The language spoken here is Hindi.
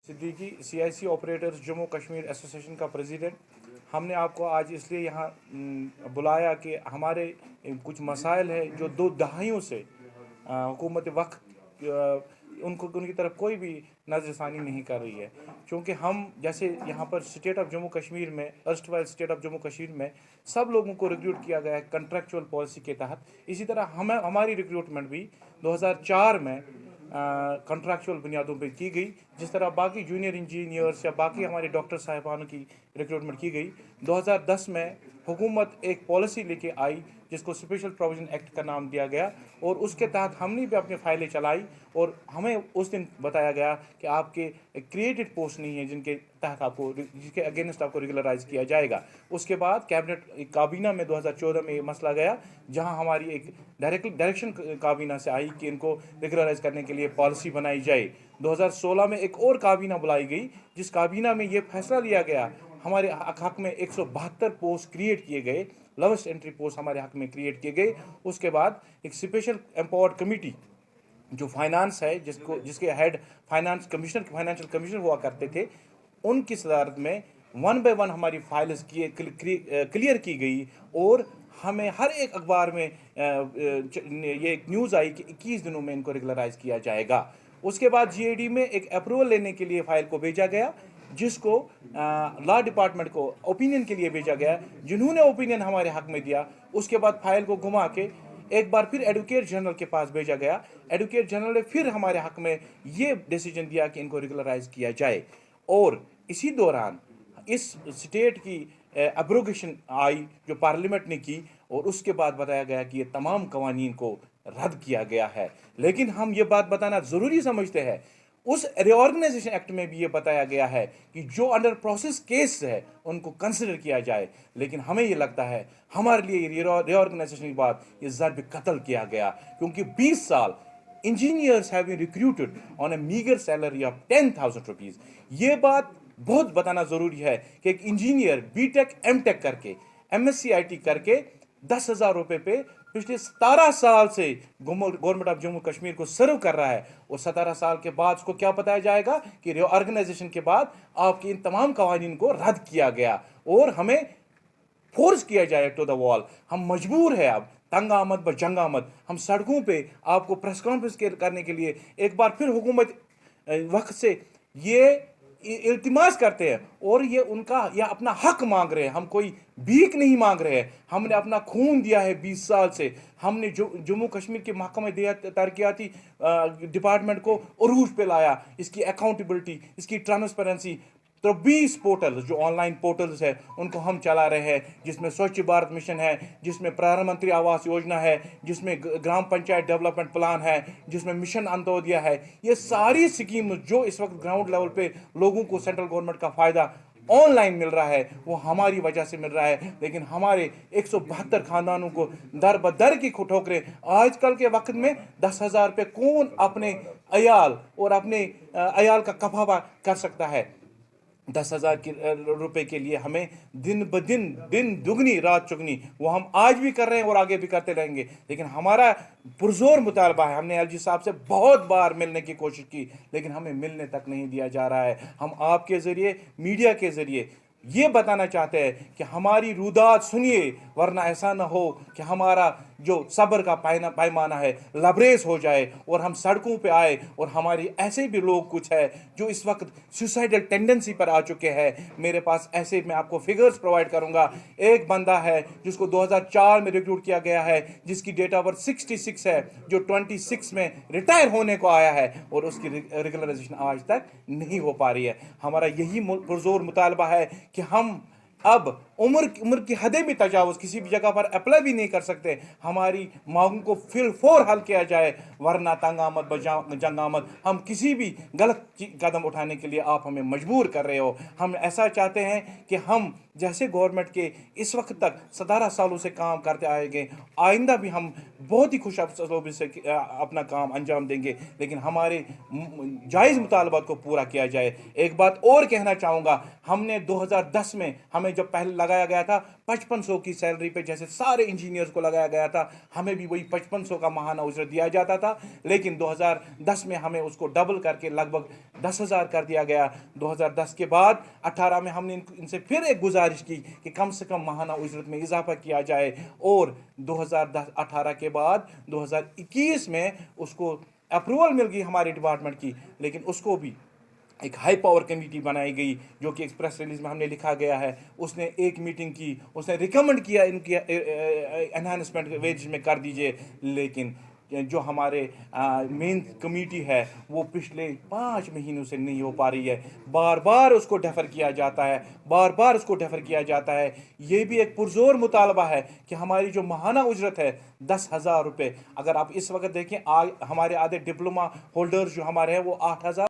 Siddiqui CIC operators Jammu Kashmir association का प्रेसिडेंट। हमने आपको आज इसलिए यहाँ बुलाया कि हमारे कुछ मसाइल है जो 2 दहाइयों से हुकूमत वक्त उनकी तरफ कोई भी नज़रसानी नहीं कर रही है। क्योंकि हम जैसे यहाँ पर स्टेट ऑफ जम्मू कश्मीर में, erstwhile state of Jammu Kashmir में सब लोगों को रिक्रूट किया गया है कंट्रैक्चुअल पॉलिसी के तहत। इसी तरह हमारी रिक्रूटमेंट भी 2004 में कॉन्ट्रैक्चुअल बुनियादों पर की गई। जिस तरह बाकी जूनियर इंजीनियर्स या बाकी हमारे डॉक्टर साहिबान की रिक्रूटमेंट की गई, 2010 में हुकूमत एक पॉलिसी लेके आई जिसको स्पेशल प्रोविजन एक्ट का नाम दिया गया, और उसके तहत हमने भी अपनी फाइलें चलाई और हमें उस दिन बताया गया कि आपके क्रिएटेड पोस्ट नहीं है जिनके तहत आपको, जिसके अगेंस्ट आपको रेगुलराइज किया जाएगा। उसके बाद कैबिनेट काबीना में 2014 में ये मसला गया, जहां हमारी एक डायरेक्शन काबीना से आई कि इनको रेगुलराइज करने के लिए पॉलिसी बनाई जाए। 2016 में एक और काबीना बुलाई गई, जिस काबीना में ये फैसला लिया गया हमारे हक में 172 पोस्ट क्रिएट किए गए, लोवेस्ट एंट्री पोस्ट हमारे हक में क्रिएट किए गए। उसके बाद एक स्पेशल एम्पावर्ड कमेटी जो फाइनेंस है, जिसके हेड फाइनेंशियल कमिश्नर हुआ करते थे, उनकी सदारत में 1 बाय 1 हमारी फाइल्स क्लियर की गई और हमें हर एक अखबार में ये एक न्यूज़ आई कि 21 दिनों में इनको रेगुलराइज किया जाएगा। उसके बाद GAD में एक अप्रूवल लेने के लिए फाइल को भेजा गया, जिसको लॉ डिपार्टमेंट को ओपिनियन के लिए भेजा गया, जिन्होंने ओपिनियन हमारे हक में दिया। उसके बाद फाइल को घुमा के एक बार फिर एडवोकेट जनरल के पास भेजा गया। एडवोकेट जनरल ने फिर हमारे हक में ये डिसीजन दिया कि इनको रेगुलराइज किया जाए, और इसी दौरान इस स्टेट की एब्रोगेशन आई जो पार्लियामेंट ने की, और उसके बाद बताया गया कि ये तमाम कवानीन को रद्द किया गया है। लेकिन हम ये बात बताना ज़रूरी समझते हैं, उस रिऑर्गेनाइजेशन एक्ट में भी ये बताया गया है कि जो अंडर प्रोसेस केस है उनको कंसिडर किया जाए। लेकिन हमें ये लगता है हमारे लिए रिऑर्गेनाइजेशन के बाद ये ज़र्ब कत्ल किया गया, क्योंकि 20 साल engineers have been recruited on a meagre salary of 10,000 rupees. ये बात बहुत बताना ज़रूरी है कि एक इंजीनियर BTech MTech करके MSc IT करके 10,000 रुपये पे पिछले 17 साल से गवर्नमेंट ऑफ जम्मू कश्मीर को सर्व कर रहा है, और 17 साल के बाद उसको क्या बताया जाएगा कि रिऑर्गेनाइजेशन के बाद आपके इन तमाम कवानीन को रद्द किया गया और हमें फोर्स किया जाए टू द वॉल। हम मजबूर है अब तंग आमद ब जंग आमद, हम सड़कों पे आपको प्रेस कॉन्फ्रेंस करने के लिए एक बार फिर हुकूमत वक्त से ये इल्तिमास करते हैं, और ये उनका या अपना हक मांग रहे हैं। हम कोई भीख नहीं मांग रहे हैं, हमने अपना खून दिया है 20 साल से। हमने जम्मू कश्मीर के महकमा तरक्याती डिपार्टमेंट को उरूज पे लाया, इसकी अकाउंटेबिलिटी, इसकी ट्रांसपेरेंसी। तो 20 पोर्टल्स जो ऑनलाइन पोर्टल्स है उनको हम चला रहे हैं, जिसमें स्वच्छ भारत मिशन है, जिसमें प्रधानमंत्री आवास योजना है, जिसमें ग्राम पंचायत डेवलपमेंट प्लान है, जिसमें मिशन अंत्योदय है। ये सारी स्कीम जो इस वक्त ग्राउंड लेवल पे लोगों को सेंट्रल गवर्नमेंट का फ़ायदा ऑनलाइन मिल रहा है, वो हमारी वजह से मिल रहा है। लेकिन हमारे 172 खानदानों को दर बदर की ठोकरें आजकल के वक्त में 10,000 रुपये कौन अपने अयाल और अपने अयाल का कफावा कर सकता है। 10,000 रुपये के लिए हमें दिन ब दिन दुगनी रात चुगनी, वो हम आज भी कर रहे हैं और आगे भी करते रहेंगे। लेकिन हमारा पुरजोर मुतालबा है, हमने LG साहब से बहुत बार मिलने की कोशिश की, लेकिन हमें मिलने तक नहीं दिया जा रहा है। हम आपके ज़रिए, मीडिया के ज़रिए ये बताना चाहते हैं कि हमारी रुदात सुनिए, वरना ऐसा ना हो कि हमारा जो सब्र का पैमाना है लबरेज हो जाए और हम सड़कों पे आए। और हमारी ऐसे भी लोग कुछ है जो इस वक्त सुसाइडल टेंडेंसी पर आ चुके हैं। मेरे पास ऐसे, मैं आपको फिगर्स प्रोवाइड करूंगा। एक बंदा है जिसको 2004 में रिक्रूट किया गया है, जिसकी डेट ऑफ बर्थ 66 है, जो 26 में रिटायर होने को आया है, और उसकी रेगुलराइजेशन आज तक नहीं हो पा रही है। हमारा यही पुरजोर मुतालबा है कि हम अब उम्र की हदें भी तजावुज़ किसी भी जगह पर अप्लाई भी नहीं कर सकते। हमारी मांगों को फिलफौर हल किया जाए, वरना तंग आमद ब जंग आमद। हम किसी भी गलत कदम उठाने के लिए आप हमें मजबूर कर रहे हो। हम ऐसा चाहते हैं कि हम जैसे गवर्नमेंट के इस वक्त तक 17 सालों से काम करते आएंगे, आइंदा भी हम बहुत ही खुश असलूबी से अपना काम अंजाम देंगे, लेकिन हमारे जायज़ मुतालबात को पूरा किया जाए। एक बात और कहना चाहूँगा, हमने 2010 में हमें जब पहले लगाया गया था 5500 की सैलरी पे, जैसे सारे इंजीनियर्स को लगाया गया था, हमें भी वही 5500 का माहाना उजरत दिया जाता था। लेकिन 2010 में हमें उसको डबल करके लगभग 10,000 कर दिया गया। 2010 के बाद 18 में हमने इनसे फिर एक गुजारिश की कि कम से कम माहाना उजरत में इजाफा किया जाए, और 2018 के बाद 2021 में उसको अप्रूवल मिल गई हमारे डिपार्टमेंट की। लेकिन उसको भी एक हाई पावर कमेटी बनाई गई, जो कि एक्सप्रेस रिलीज में हमने लिखा गया है। उसने एक मीटिंग की, उसने रिकमेंड किया इनकी एनहांसमेंट वेज में कर दीजिए। लेकिन जो हमारे मेन कमेटी है वो पिछले 5 महीनों से नहीं हो पा रही है। बार बार उसको डेफर किया जाता है, बार बार उसको डेफर किया जाता है। ये भी एक पुरजोर मुतालबा है कि हमारी जो माहाना उजरत है 10,000 रुपये, अगर आप इस वक्त देखें हमारे आधे डिप्लोमा होल्डर्स जो हमारे हैं वो 8,000